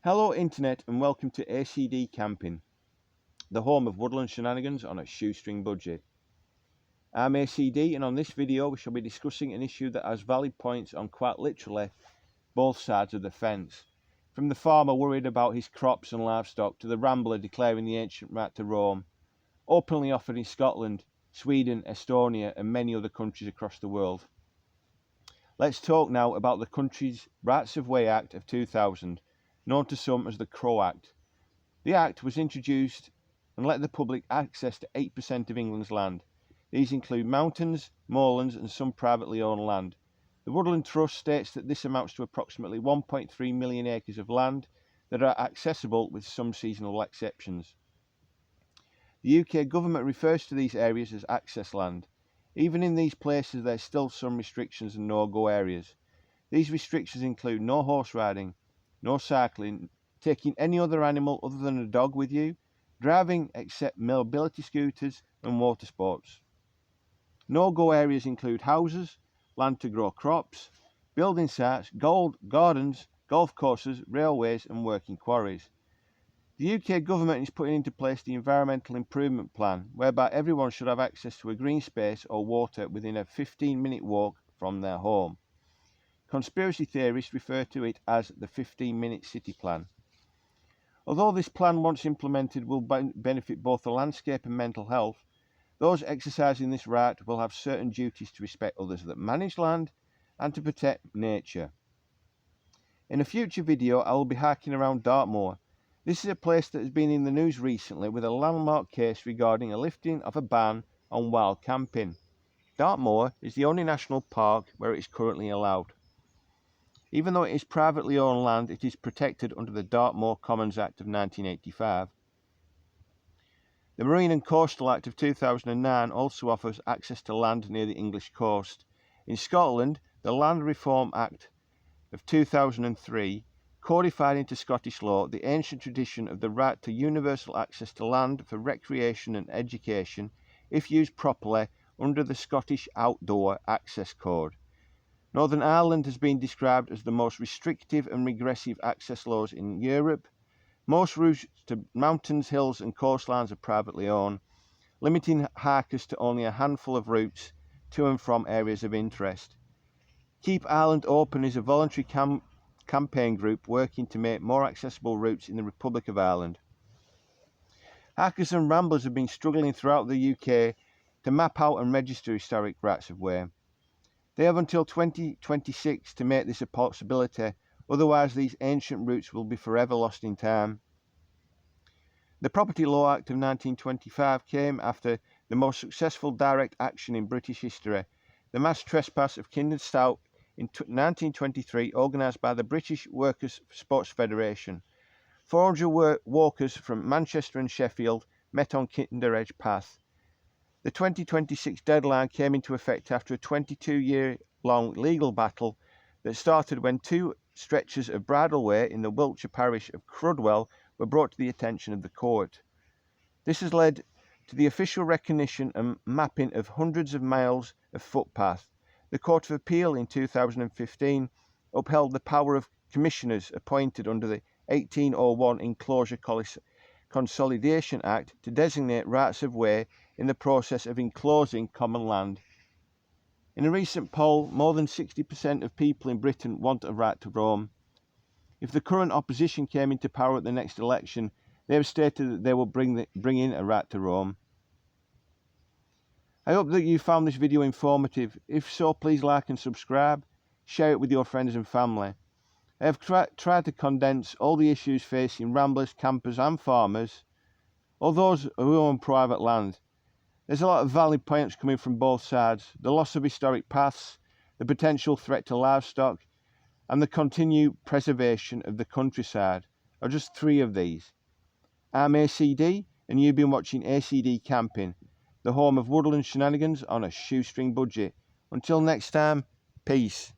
Hello Internet and welcome to ACD Camping, the home of woodland shenanigans on a shoestring budget. I'm ACD and on this video we shall be discussing an issue that has valid points on quite literally both sides of the fence. From the farmer worried about his crops and livestock to the rambler declaring the ancient right to roam, openly offered in Scotland, Sweden, Estonia and many other countries across the world. Let's talk now about the country's Rights of Way Act of 2000, known to some as the CRoW Act. The Act was introduced and let the public access to 8% of England's land. These include mountains, moorlands and some privately owned land. The Woodland Trust states that this amounts to approximately 1.3 million acres of land that are accessible with some seasonal exceptions. The UK government refers to these areas as access land. Even in these places there are still some restrictions and no-go areas. These restrictions include no horse riding, no cycling, taking any other animal other than a dog with you, driving except mobility scooters and water sports. No-go areas include houses, land to grow crops, building sites, gardens, golf courses, railways and working quarries. The UK government is putting into place the Environmental Improvement Plan, whereby everyone should have access to a green space or water within a 15-minute walk from their home. Conspiracy theorists refer to it as the 15-minute city plan. Although this plan, once implemented, will benefit both the landscape and mental health, those exercising this right will have certain duties to respect others that manage land and to protect nature. In a future video, I will be hiking around Dartmoor. This is a place that has been in the news recently with a landmark case regarding a lifting of a ban on wild camping. Dartmoor is the only national park where it is currently allowed. Even though it is privately owned land, it is protected under the Dartmoor Commons Act of 1985. The Marine and Coastal Act of 2009 also offers access to land near the English coast. In Scotland, the Land Reform Act of 2003 codified into Scottish law the ancient tradition of the right to universal access to land for recreation and education if used properly under the Scottish Outdoor Access Code. Northern Ireland has been described as the most restrictive and regressive access laws in Europe. Most routes to mountains, hills and coastlines are privately owned, limiting hikers to only a handful of routes to and from areas of interest. Keep Ireland Open is a voluntary campaign group working to make more accessible routes in the Republic of Ireland. Hikers and ramblers have been struggling throughout the UK to map out and register historic rights of way. They have until 2026 to make this a possibility, otherwise these ancient routes will be forever lost in time. The Property Law Act of 1925 came after the most successful direct action in British history, the mass trespass of Kindred Stout in 1923, organised by the British Workers' Sports Federation. 400 walkers from Manchester and Sheffield met on Kinderedge Path. The 2026 deadline came into effect after a 22-year-long legal battle that started when two stretches of bridleway in the Wiltshire parish of Crudwell were brought to the attention of the court. This has led to the official recognition and mapping of hundreds of miles of footpath. The Court of Appeal in 2015 upheld the power of commissioners appointed under the 1801 Enclosure Consolidation Act to designate rights of way in the process of enclosing common land. In a recent poll, more than 60% of people in Britain want a right to roam. If the current opposition came into power at the next election, they have stated that they will bring in a right to roam. I hope that you found this video informative. If so, please like and subscribe. Share it with your friends and family. I have tried to condense all the issues facing ramblers, campers and farmers, or those who own private land. There's a lot of valid points coming from both sides. The loss of historic paths, the potential threat to livestock, and the continued preservation of the countryside are just three of these. I'm ACD, and you've been watching ACD Camping, the home of woodland shenanigans on a shoestring budget. Until next time, peace.